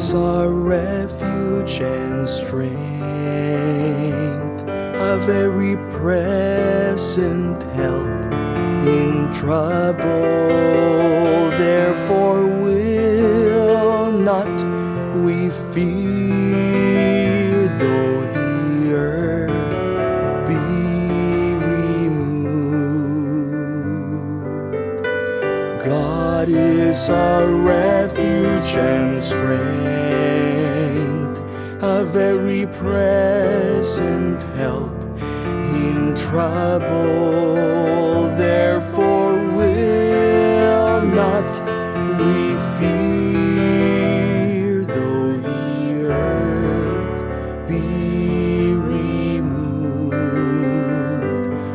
is our refuge and strength, a very present help in trouble. Therefore will not we fear, though the earth be removed. God is our refuge and strength, a very present help in trouble. Therefore will not we fear, though the earth be removed.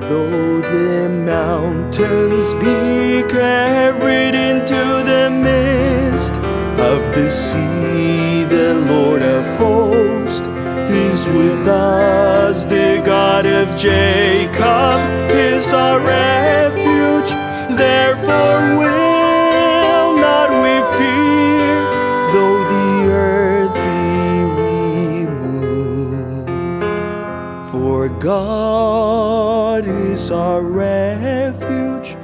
Though the mountains be carried into the midst of the sea, the Lord of hosts is with us. The God of Jacob is our refuge. Therefore will not we fear, though the earth be removed. For God is our refuge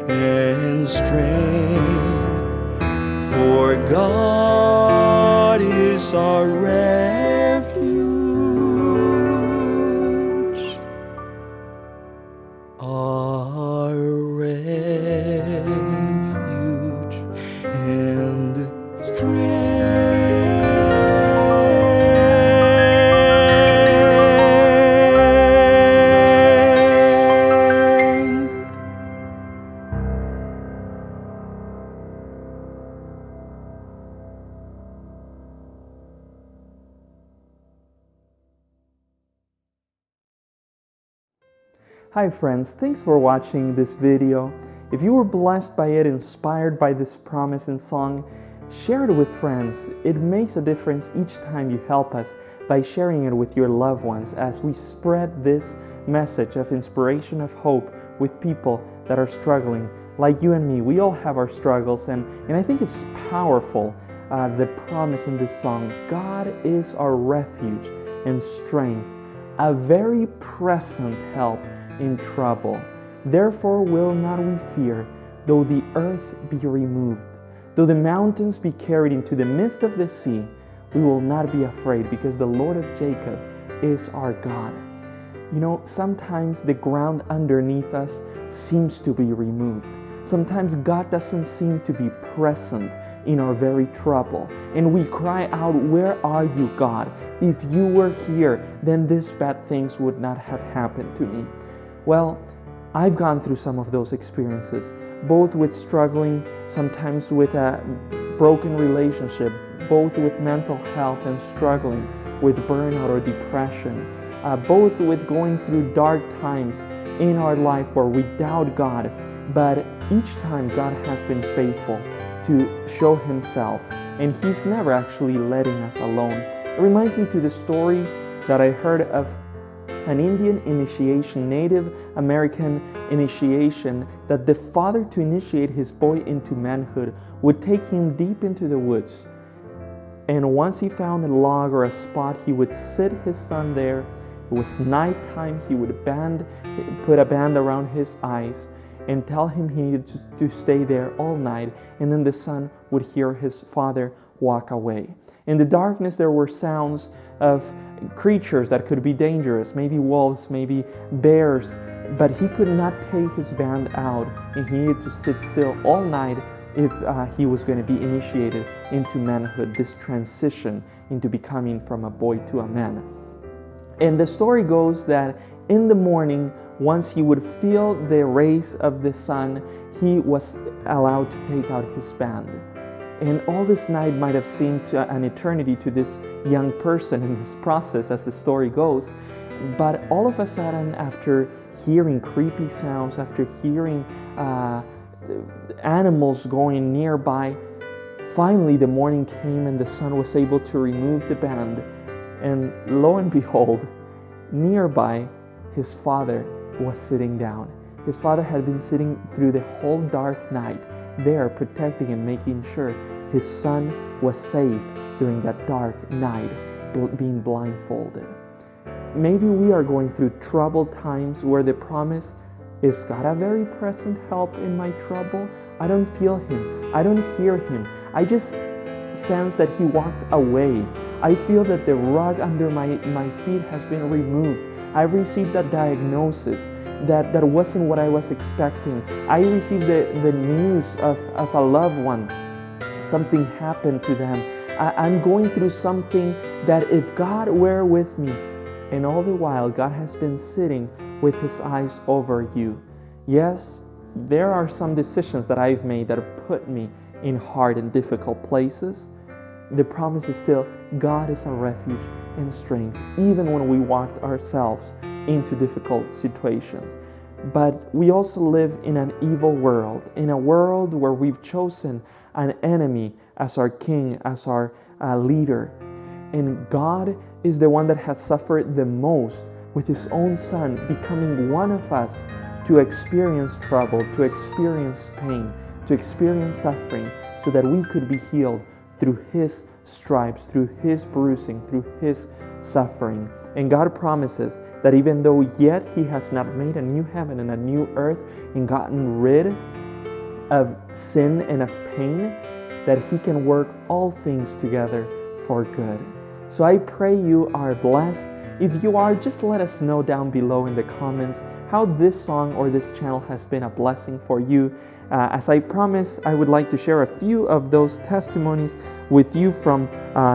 and strength. For God is our refuge, and strength. Hi friends, thanks for watching this video. If you were blessed by it, inspired by this promise and song, share it with friends. It makes a difference each time you help us by sharing it with your loved ones as we spread this message of inspiration, of hope with people that are struggling. Like you and me, we all have our struggles, and I think it's powerful, the promise in this song. God is our refuge and strength, a very present help in trouble. Therefore will not we fear, though the earth be removed, though the mountains be carried into the midst of the sea. We will not be afraid, because the Lord of Jacob is our God. You know, sometimes the ground underneath us seems to be removed. Sometimes God doesn't seem to be present in our very trouble, and we cry out, "Where are you, God? If you were here, then these bad things would not have happened to me." Well, I've gone through some of those experiences, both with struggling, sometimes with a broken relationship, both with mental health and struggling with burnout or depression, both with going through dark times in our life where we doubt God. But each time God has been faithful to show Himself, and He's never actually letting us alone. It reminds me to the story that I heard of an Indian initiation, Native American initiation, that the father, to initiate his boy into manhood, would take him deep into the woods. And once he found a log or a spot, he would sit his son there. It was nighttime. He would put a band around his eyes and tell him he needed to stay there all night. And then the son would hear his father walk away. In the darkness, there were sounds of creatures that could be dangerous, maybe wolves, maybe bears, but he could not take his band out, and he needed to sit still all night if he was going to be initiated into manhood, this transition into becoming from a boy to a man. And the story goes that in the morning, once he would feel the rays of the sun, he was allowed to take out his band. And all this night might have seemed an eternity to this young person in this process, as the story goes. But all of a sudden, after hearing creepy sounds, after hearing animals going nearby, finally the morning came and the son was able to remove the band. And lo and behold, nearby, his father was sitting down. His father had been sitting through the whole dark night, there protecting and making sure his son was safe during that dark night, being blindfolded. Maybe we are going through troubled times where the promise is God a very present help in my trouble? I don't feel him. I don't hear him. I just sense that he walked away. I feel that the rug under my feet has been removed. I received a diagnosis that wasn't what I was expecting. I received the news of a loved one. Something happened to them. I'm going through something that if God were with me, and all the while God has been sitting with his eyes over you. Yes, there are some decisions that I've made that have put me in hard and difficult places. The promise is still, God is our refuge and strength, even when we walked ourselves into difficult situations. But we also live in an evil world, in a world where we've chosen an enemy as our king, as our leader. And God is the one that has suffered the most with his own son becoming one of us to experience trouble, to experience pain, to experience suffering, so that we could be healed through his stripes, through his bruising, through his suffering. And God promises that even though yet he has not made a new heaven and a new earth and gotten rid of sin and of pain, that he can work all things together for good. So I pray you are blessed. If you are, just let us know down below in the comments how this song or this channel has been a blessing for you. As I promised, I would like to share a few of those testimonies with you from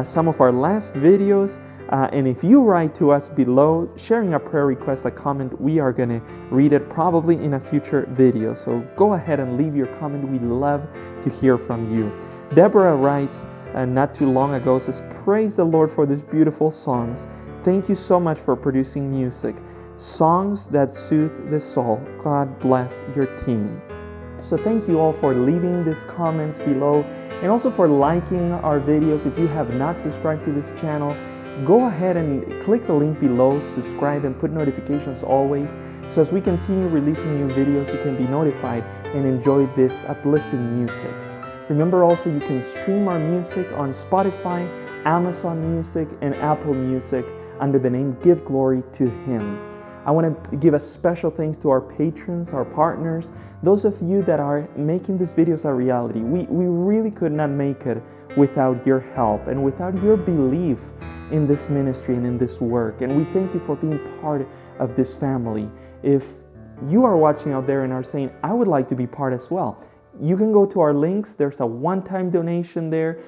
some of our last videos. And if you write to us below sharing a prayer request, a comment, we are going to read it probably in a future video. So go ahead and leave your comment. We'd love to hear from you. Deborah writes not too long ago, says, "Praise the Lord for these beautiful songs. Thank you so much for producing music. Songs that soothe the soul. God bless your team." So thank you all for leaving these comments below and also for liking our videos. If you have not subscribed to this channel, go ahead and click the link below, subscribe and put notifications always. So as we continue releasing new videos, you can be notified and enjoy this uplifting music. Remember also you can stream our music on Spotify, Amazon Music, and Apple Music under the name Give Glory to Him. I want to give a special thanks to our patrons, our partners, those of you that are making these videos a reality. We really could not make it without your help and without your belief in this ministry and in this work. And we thank you for being part of this family. If you are watching out there and are saying, I would like to be part as well, you can go to our links. There's a one-time donation there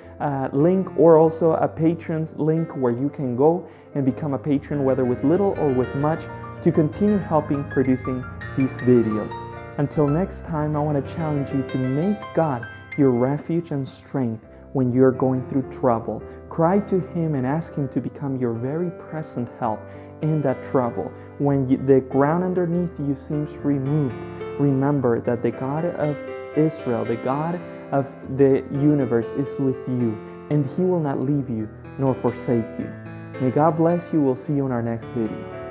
link, or also a patrons link where you can go and become a patron, whether with little or with much, to continue helping producing these videos. Until next time, I want to challenge you to make God your refuge and strength when you're going through trouble. Cry to Him and ask Him to become your very present help in that trouble. When the ground underneath you seems removed, remember that the God of Israel, the God of the universe, is with you, and He will not leave you nor forsake you. May God bless you. We'll see you in our next video.